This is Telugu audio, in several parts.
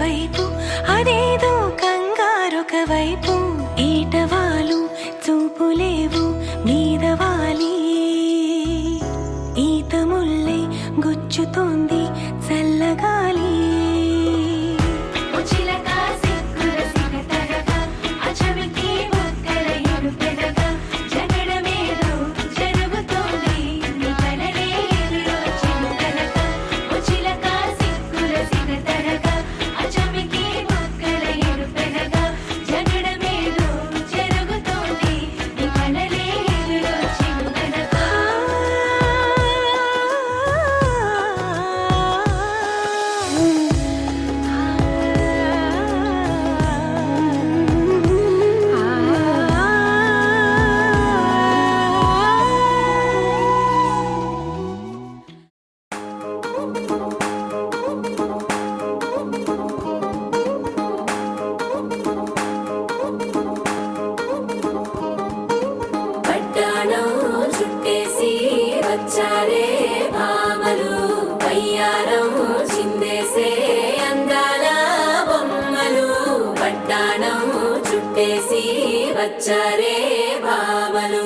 వైపు అదేదో కంగారొక వైపు ఈటవాలు చూపులేవు మీదవాలి ఈత ముల్లై గుచ్చుతోంది చల్లగాలి చుట్టేసి వచ్చారే భామలు పయ్యారం చిందేసే అందాల బొమ్మలు పట్టాణం చుట్టేసి వచ్చారే భామలు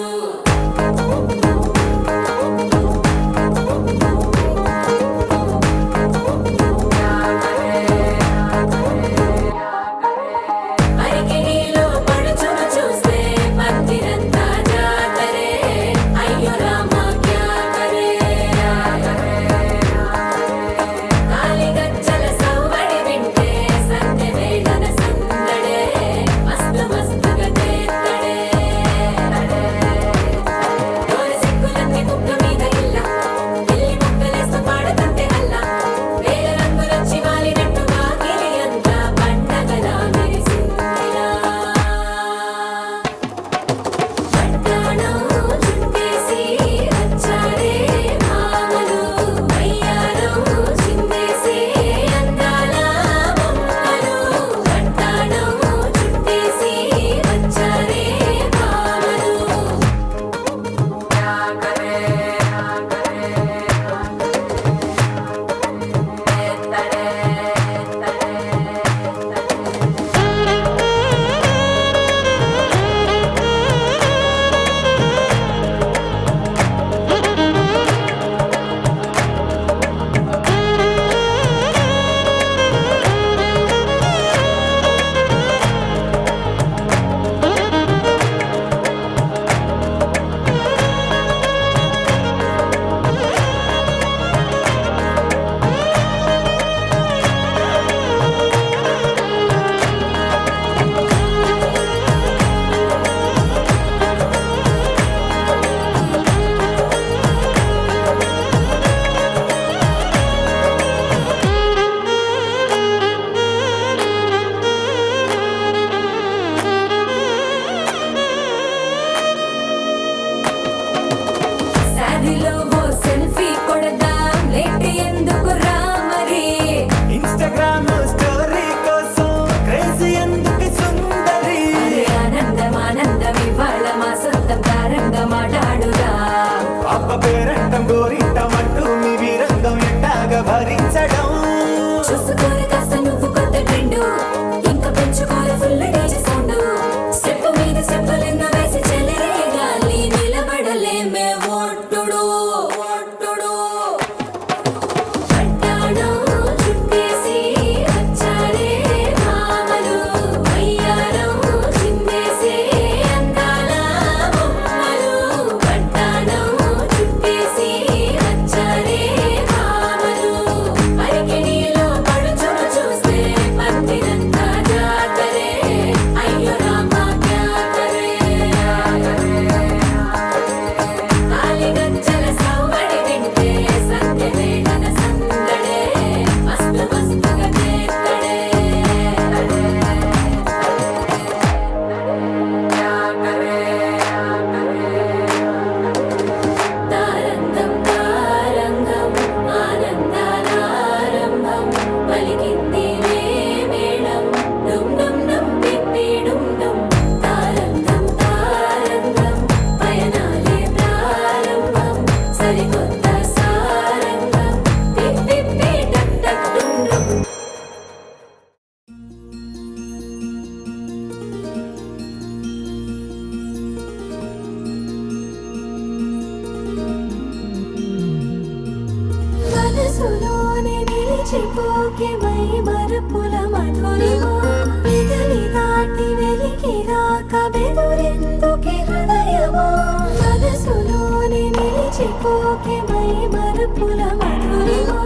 నిలిచిపోకే మై మరుపుల మధురిమా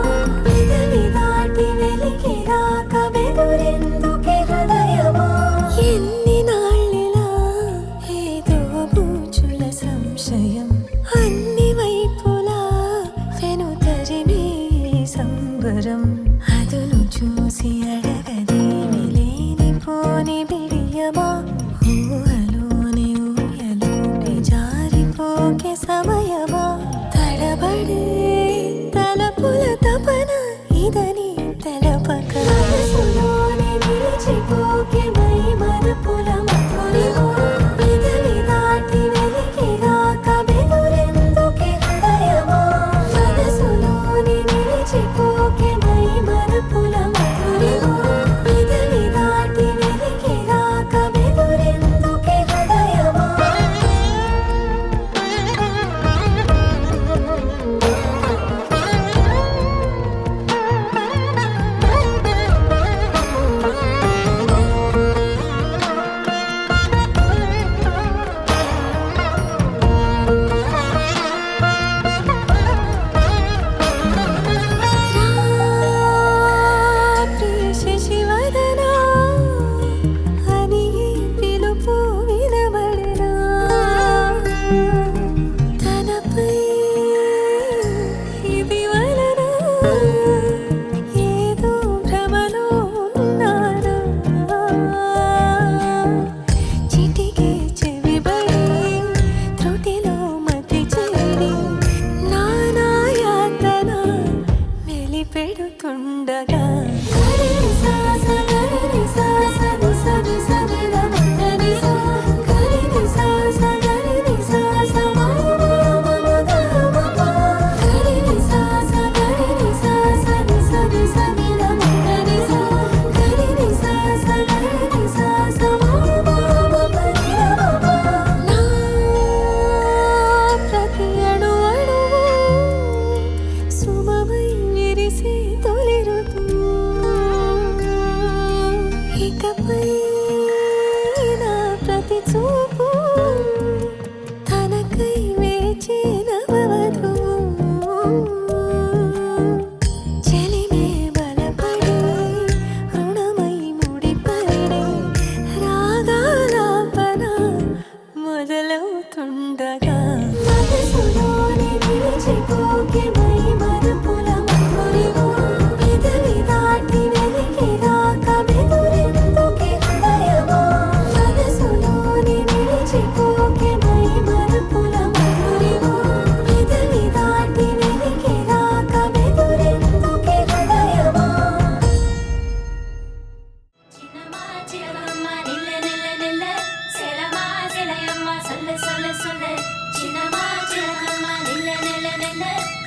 పెదవి దాటి వెలికి రాక బెదురెందుకే హృదయమా ఎన్ని నాళ్ళిలా ఏదో బూచుల సంశయం అన్ని వైపులా వెనుతరిమే సంబరం అదును చూసి అడగదేమి లేనిపోని బిడియమా ఊహలోని ఊయలోకి జారిపోకే సమయమా తడబడే తలపుల తపన ఇదని తెలపక మనసులోనే నిలిచిపోకే మై మరుపుల మధురిమా పెదవి దాటి వెలికి రాక బెదురెందుకే హృదయమా మనసులోనే నిలిచిపోకే మై మరుపుల మధురిమా పెదవి దాటి వెలికి రాక బెదురెందుకే హృదయమా శశివదనా అని పిలుపు వినబడినా తనపై ఇది వలన ఏదో భ్రమలో ఉన్నానా చిటికే చెవిబడి త్రుటిలో మతి చెడి నానాయాతన వెలిపెడుతుండగా ప్రతి అణు అణువు సుమమై విరిసే తొలి ఋతువు ఇకపై నా ప్రతి చూపు తనకై వేచే నవవధువు చెలిమే బలపడి రుణమై ముడిపడి రాగాలాపన మొదలవుతుండగా మనసులోనే నిలిచిపోకే మై మరుపుల మధురిమా పెదవి దాటి వెలికి రాక బెదురెందుకే హృదయమా మనసులోనే నిలిచిపోకే మై మరుపుల మధురిమా పెదవి దాటి వెలికి రాక బెదురెందుకే హృదయమా చిన్నమా చిరగమ్మ నిల్ల నిల్ల నిల్ల సెలమా సెలయమ్మ సొల్ల సొల్ల సొల్ల చిన్నమా చిరగమ్మ నిల్ల నిల్ల నిల్ల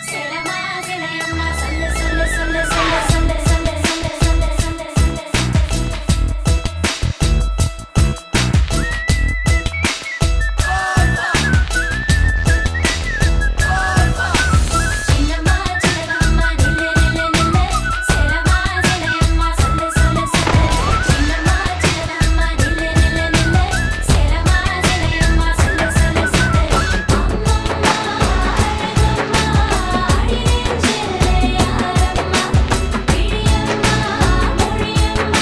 సెలమా సెలయమ్మ సొల్ల సొల్ల సొల్ల సొల్ల సొల్ల సొల్ల సొల్ల సొల్ల సొల్ల చిన్నమా చిరగమ్మ నిల్ల నిల్ల నిల్ల సెలమా సెలయమ్మ సొల్ల సొల్ల సొల్ల చిన్నమా చిరగమ్మ నిల్ల నిల్ల నిల్ల సెలమా సెలయమ్మ సొల్ల సొల్ల సొల్ల అమ్మమ్మ అడగమ్మ అడిగే చెల్లెయారమ్మ పిడియమ్మ ముడియమ్మ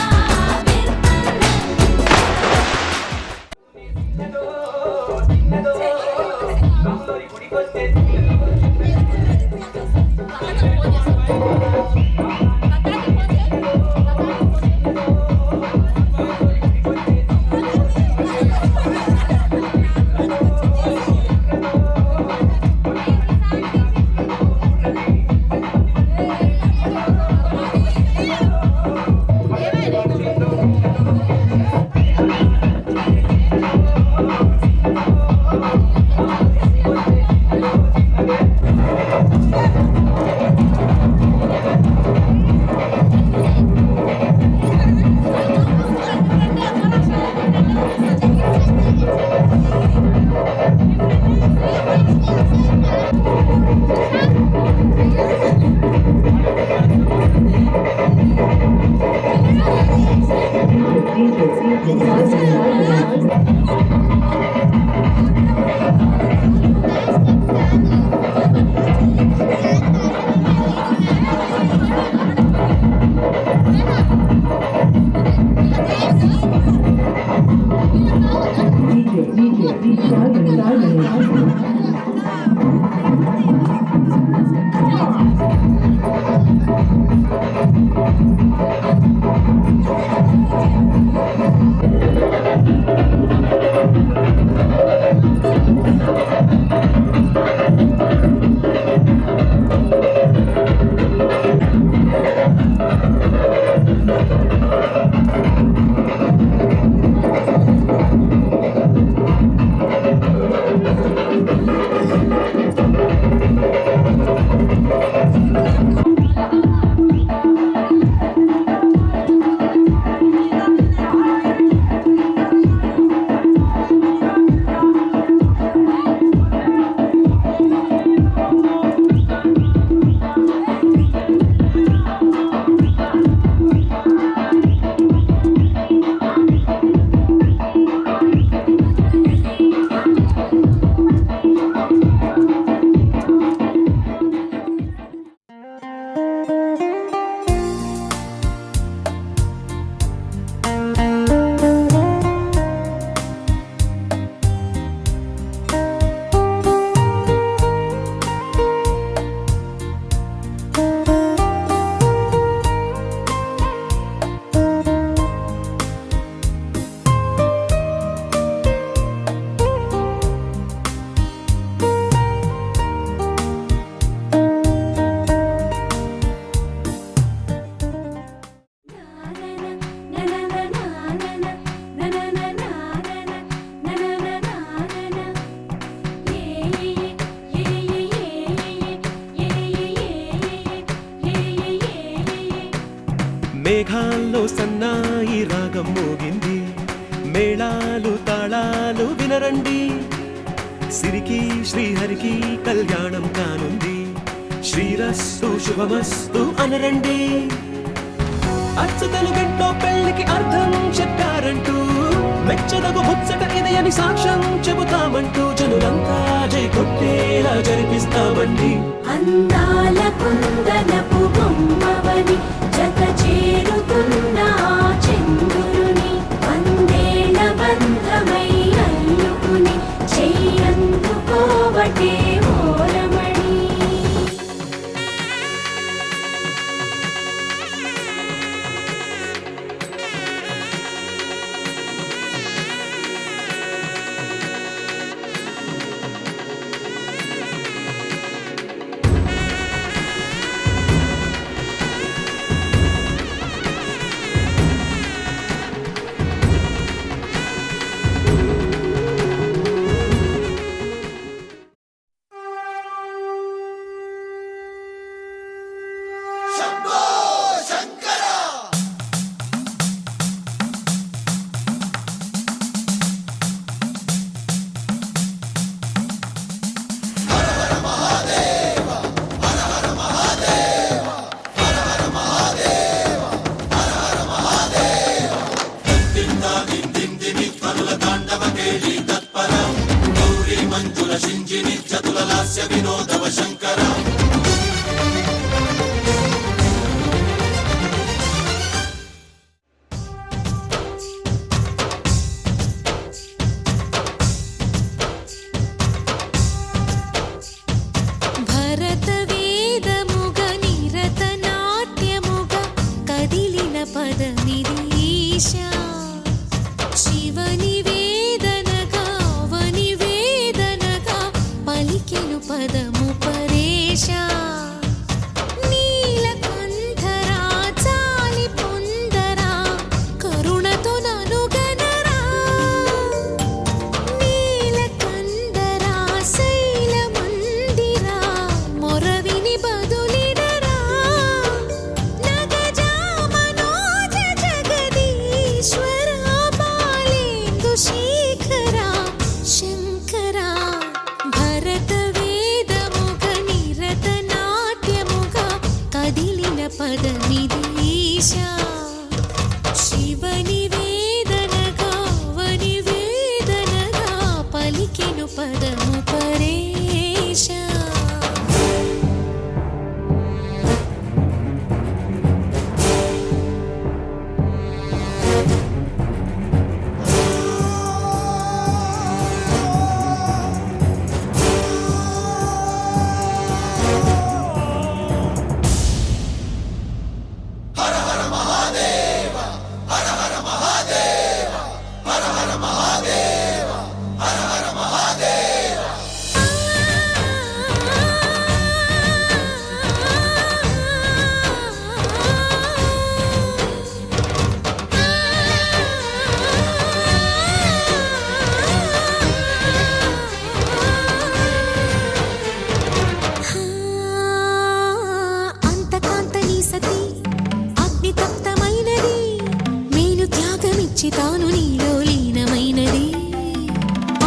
Thank you. మేఘాల్లో సన్నాయి రాగం మోగింది, మేళాలు తాళాలు వినరండి, సిరికి శ్రీహరికి కళ్యాణం కానుంది, శ్రీరస్తు శుభమస్తు అనరండి. అచ్చతలు గంటో పెళ్లికి అర్థం చెప్పారంటూ, మెచ్చదగు ముచ్చట ఇది అని సాక్ష్యం చెబుతామంటూ, జనులంతా జై కొట్టేలా జరిపిస్తామండి. అందాల కుందనపు బొమ్మవని జత చేరుతున్న చంద్రుని, వందేళ్ల బంధమై అల్లుకుని చెయ్యందుకోవటే ఓరమణి. శివని వేదనగా అవని వేదనగా పలికెను పద నుంచి తాను నీలో లీనమైనది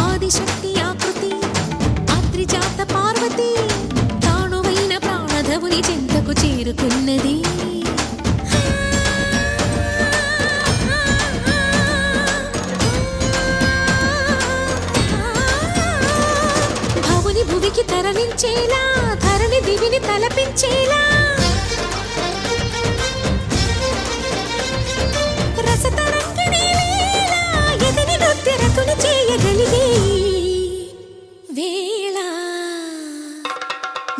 ఆదిశక్తి ఆకృతి అద్రిజాత పార్వతి తానువైన ప్రాణధవుని చెంతకు చేరుకున్నది భవుని భువికి తరలించేలా ధరణి దివిని తలపించేలా రసతరంగిణి లీలా ఎదని నృత్యరతులు చేయగలిగే వేళ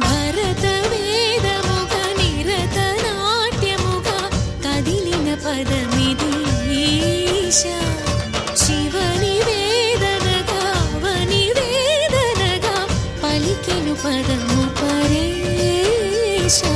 భరత వేదముగా నిరత నాట్యముగా కదిలిన పదమిది ఈశా శివని వేదనగా అవని వేదనగా పలికెను పదము పరేశా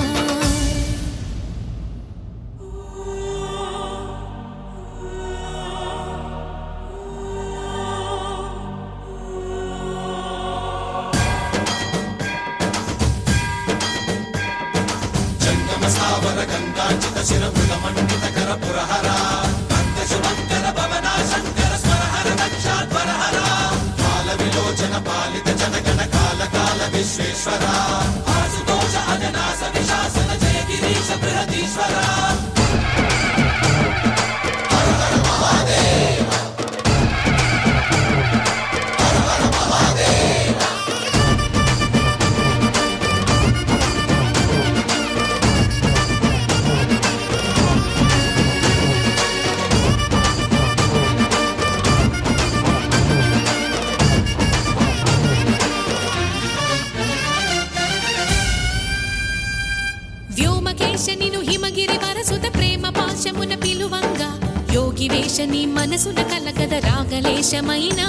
వ్యోమకేశనిను హిమగిరి వరసుత ప్రేమ పాశమున పిలువంగా యోగి వేషని మనసున కలగద రాగలేశమైనా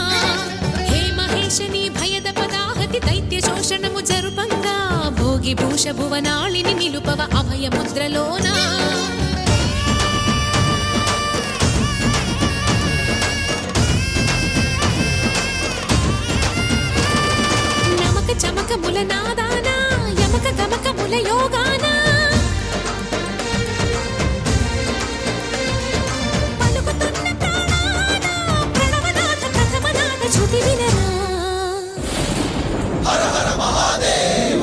హే మహేశని భయద పదాహతి దైత్య శోషణము జరుపంగా భోగి భూష భువనాళిని నిలుపవ అభయ ముద్రలోనా నమక చమక ముల నాదానా యమక గమక ముల యోగానా పలుకుతున్న ప్రాణాన ప్రణవనాథ ప్రథమనాథ శృతి వినరా హర హర మహాదేవ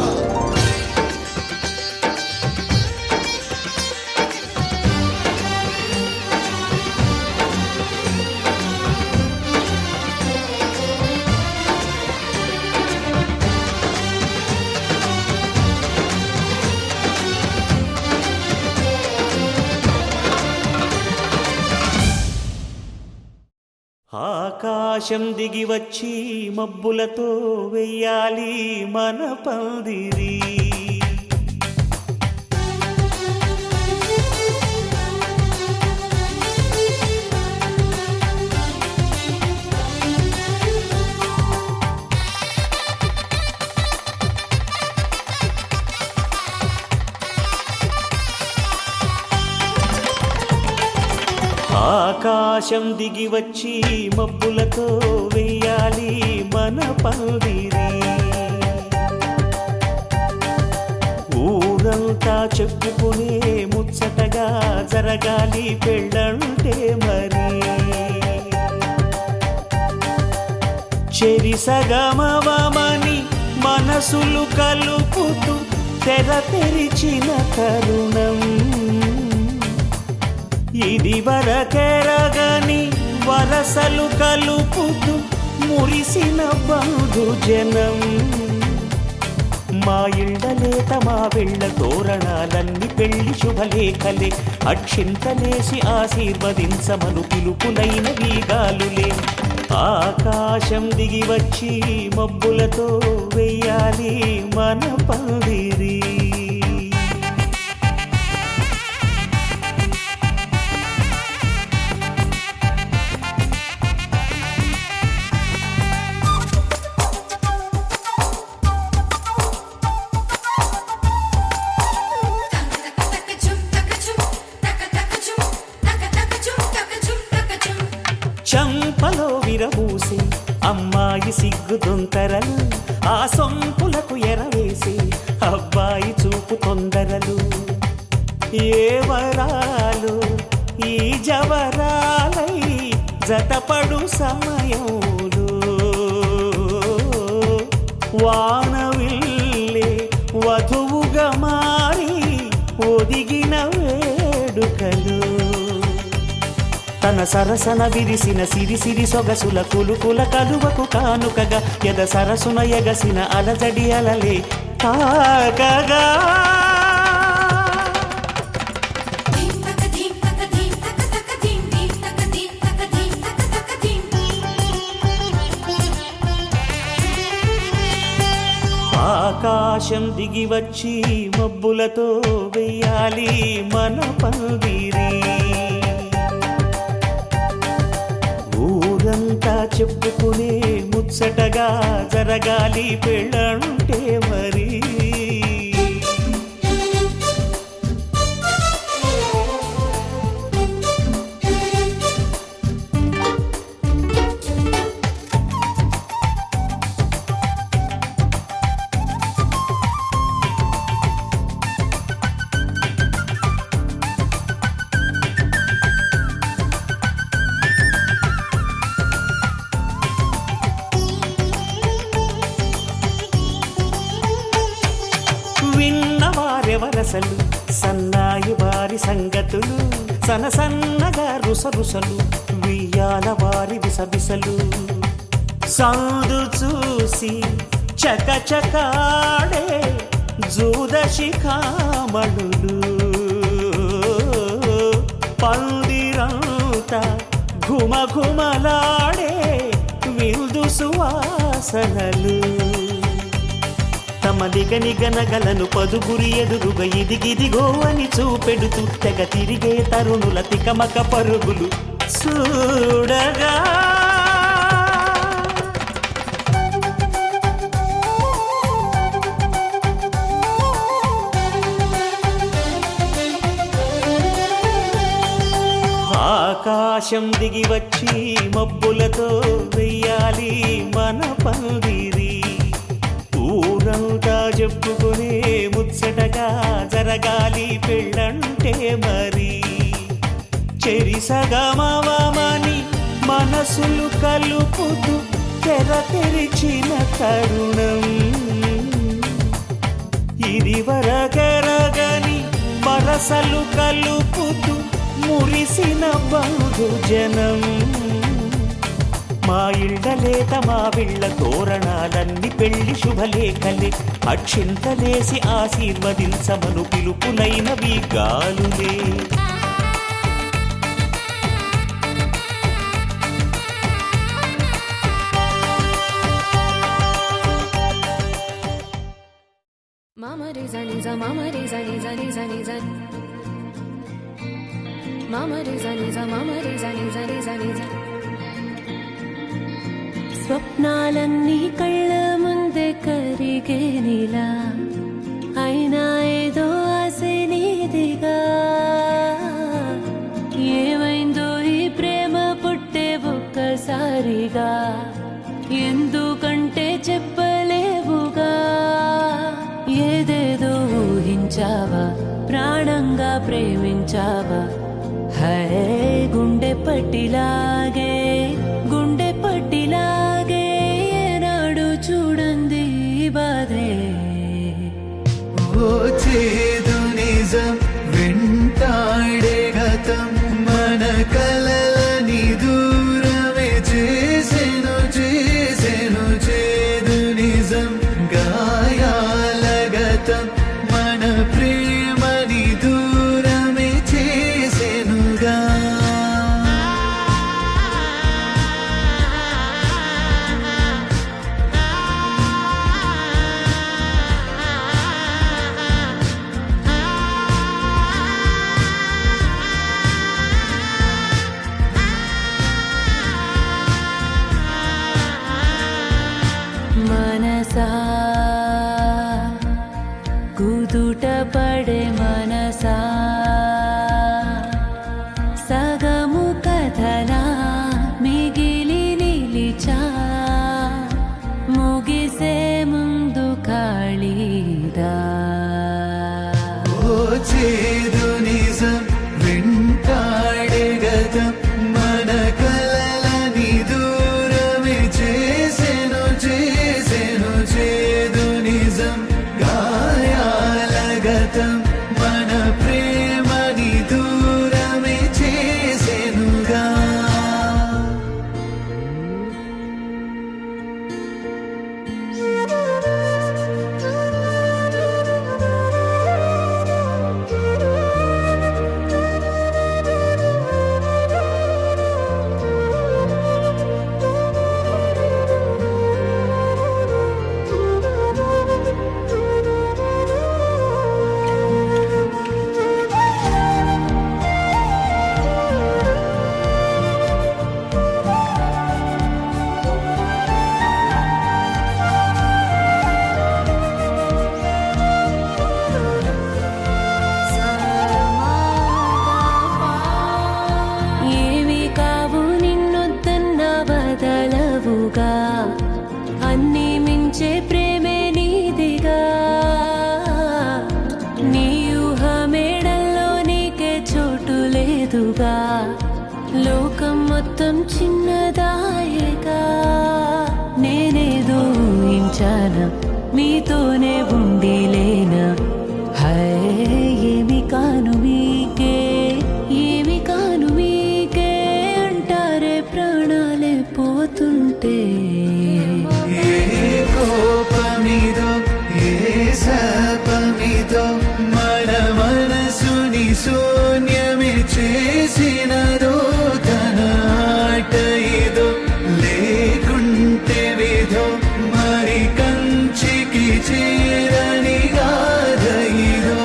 ఆకాశం దిగి వచ్చి మబ్బులతో వెయ్యాలి మన పందిరి ఆకాశం దిగి వచ్చి మబ్బులతో వెయ్యాలి మన పందిరి ఊరంతా చెప్పుకునే ముచ్చటగా జరగాలి పెళ్ళంటే మరి చెరిసగమవమని మనసులు కలుపుతూ తెర తెరిచిన తరుణం ఇది వరకెరగని వరసలు కలుపుతూ మురిసిన బంధుజనం మా ఇళ్ళలేత మా వెళ్ళ తోరణాలన్నీ పెళ్లి శుభలేఖలే అక్షింతలేసి ఆశీర్వదించమను పిలుపులైన వీగాలులే ఆకాశం దిగి వచ్చి మబ్బులతో వెయ్యాలి మన పందిరి చంపలో విరబూసి అమ్మాయి సిగ్గుదొంతరలు ఆ సొంపులకు ఎరవేసి అబ్బాయి చూపు తొందరలు ఏ వరాలు ఈ జవరాలై జతపడు సమయంలో వానవిల్లే వధువుగా మారి ఒదిగిన వేడుకలు తన సరసన విరిసిన సిరిసిరి సొగసుల కులుకుల కలువకు కానుకగా ఎద సరసున ఎగసిన అలజడి అలలే తాకగా ధీం తక ధీం తక ధీం తక తక ధీం ధీం తక ధీం తక ధీం తక తక ధీం. ఆకాశం దిగి వచ్చి మబ్బులతో వెయ్యాలి మన పందిరి ఊరంతా చెప్పుకునే ముచ్చటగా జరగాలి పెళ్ళంటే మరి విన్నవారెవరసలు సన్నాయి వారి సంగతులు సనసన్నగా రుసరుసలు వియ్యాల వారి విసవిసలు సందు చూసి చకచకాడే జూదశిఖామణులు పందిరంతా ఘుమఘుమలాడే విందు సువాసనలు తమ నిగనగలను పదుగురి ఎదురుగా ఇదిగిదిగో అని చూపెడుతూ తెగ తిరిగే తరుణుల తికమక పరుగులు చూడగా ఆకాశం దిగి వచ్చి మబ్బులతో వెయ్యాలి మన పందిరి ఊరంతా చెప్పుకునే ముచ్చటగా జరగాలి పెళ్ళంటే మరి చెరిసగమవమని మనసులు కలుపుతూ తెర తెరిచిన తరుణం ఇది వరగరగని వరసలు కలుపుతూ మురిసిన బంధుజనం మా ఇళ్ళలేత మా విళ్ళ తోరణాలన్నీ పెళ్లి శుభలేఖలే అక్షింతలేసి ఆశీర్వదించమను పిలుపులైనవి గాలులే Mama re za ni za mama re za ni za ni za ni za Mama re za ni za mama re za ni za ni za ni za స్వప్నాలన్నీ కళ్ళ ముందే కరిగే నీలా అయినా ఏదో ఆశ నీదిగా ఏమైందో ఈ ప్రేమ పుట్టే ఒక్కసారిగా ఎందుకంటే చెప్పలేవుగా ఏదేదో ఊహించావా ప్రాణంగా ప్రేమించావా హే గుండె పట్టిలాగే గుండె పట్టిలాగే ఏనాడు చూడంది బాధే ఓ చేదు నిజం వెంటాడే గతం మన కలలని దూరమే చేసెను చేసెను చేదు నిజం గాయాల గతం మన ప్రేమని దూరమే చేసెనుగా మనసా కుదుట పడే మనసా సగము కథలా మిగిలి నిలిచా ముగిసే ముందు ఖాళీదా ఓ చేదు నిజం వెంటాడే గతం మన కలల వచ్చానా మీతోనే ఉండిలేనా హై ఏమి కాను మీకే ఏమి కాను మీకే అంటారే ప్రాణాలే పోతుంటే ఏ కోపమిదో ఏ శాపమిదో మన మనసుని శూన్యమే చేసినదో తన ఆట ఇదో లేకుంటే విధో మరి కంచికి చేరని గాథ ఇదో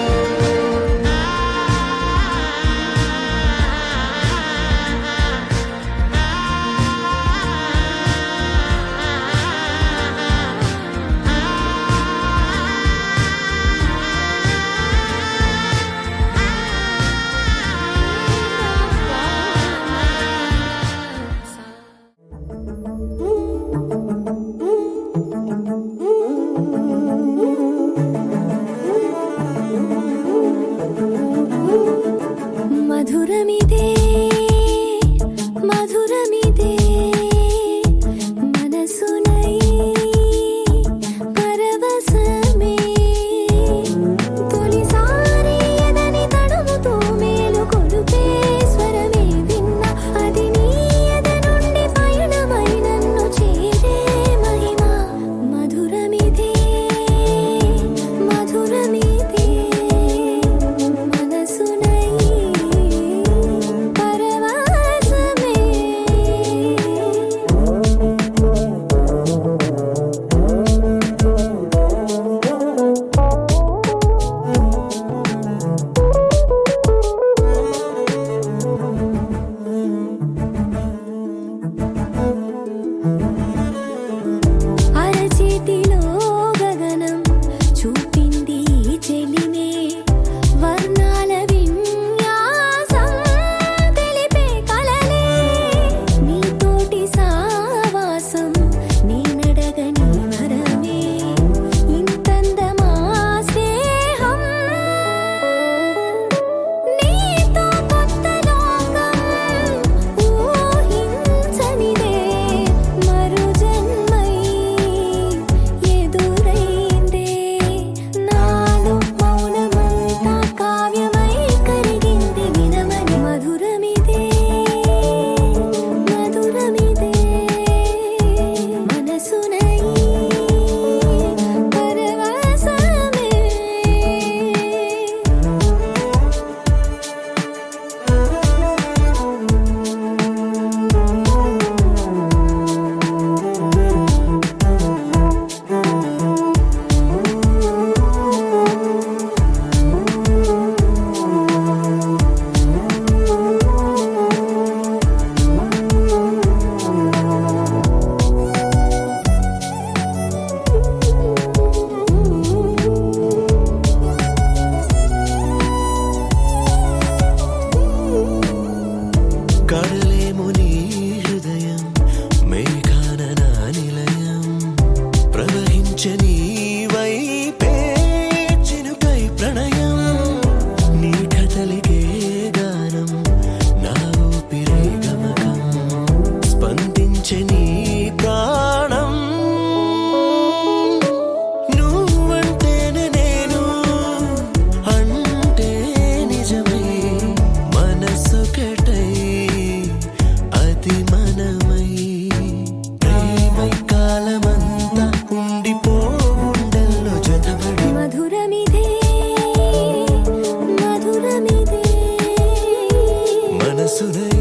మధురమిదే మధురమిదే మనసునై పరవశమే తొలిసారి ఎదని తడుముతూ మేలు కొలుపే స్వరమే విన్నా అది నీ ఎద నుండి పయనమై నన్ను చేరే మహిమ మధురమిదే మధురమిదే మనసునై పరవశమే అరచేతిలో గగనం చూపింది చెలిమే వర్ణాల విన్యాసం తెలిపే కలలే నీతోటి సావాసం నేనడగని వరమే ఇంతందమా స్నేహం నీతో కొత్త లోకం ఊహించనిదే మరు జన్మై ఎదురైందే నాలో మౌనమంతా కావ్యమై కరిగింది వినమని మధురమిదే మధురమిదే మనసునై పరవశమే కడలేము నీ హృదయం మేఘాన నా నిలయం ప్రవహించని వైపే చినుకై ప్రణయం నీ కథలికే గానం నా ఊపిరే గమకం స్పందించని ప్రాణం నువ్వంటేనే నేను అంటే నిజమై మనసొకటై అది మనమై ప్రేమై కాలమంతా ఉండిపోగుండెల్లో జతబడి మధురమిదే మధురమిదే మనసునై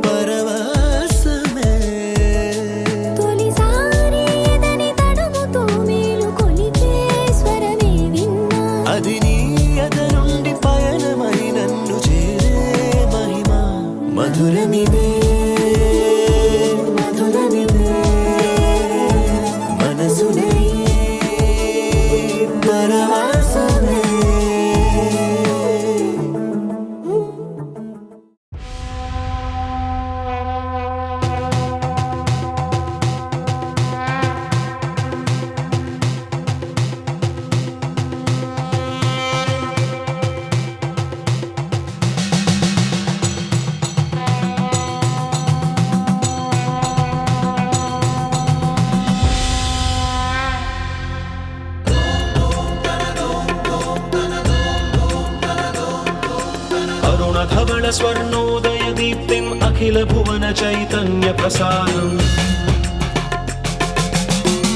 పరవశమే తొలిసారి ఎదని తడుముతూ మేలు కొలిపే స్వరమే విన్నా అది నీ ఎద నుండి పయనమై నన్ను చేరే మహిమ మధురమిదే మధురమిదే మనసునై పరవశమే स्वर्णोदयदीप्तिम् अखिलभुवनचैतन्यप्रसारम्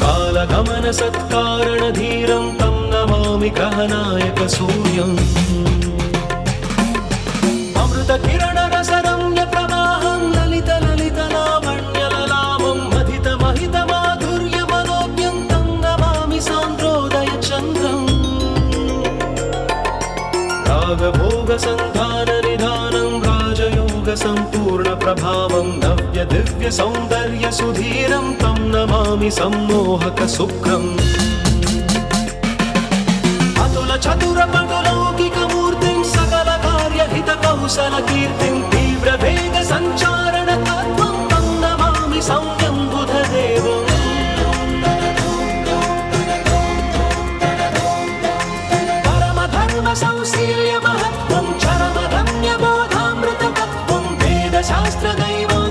कालगमनसत्कारणधीरं तं नमामि ग्रहनायकसूर्यम् अमृतकिरणरसरम्यप्रवाहं ललितलावण्यललामं महितमाधुर्यमनोज्ञं तं नमामि सान्द्रोदयचन्द्रम् रागभोगसन्धाननिधानं राजयोगसम्पूर्णप्रभावं नव्यदिव्यसौन्दर्यसुधीरं तं नमामि सम्मोहकशुक्रम् अतुलचतुरपटुलौकिकमूर्तिं सकलकार्यहितकौशलकीर्तिं तीव्रवेगसञ्चारणतत्त्वं तं नमामि सौम्यं बुधदेवम् परमधर्मसंशील्यमहत्त्वं चरमधन्यबोधामृततत्त्वं वेदशास्त्रदैवम्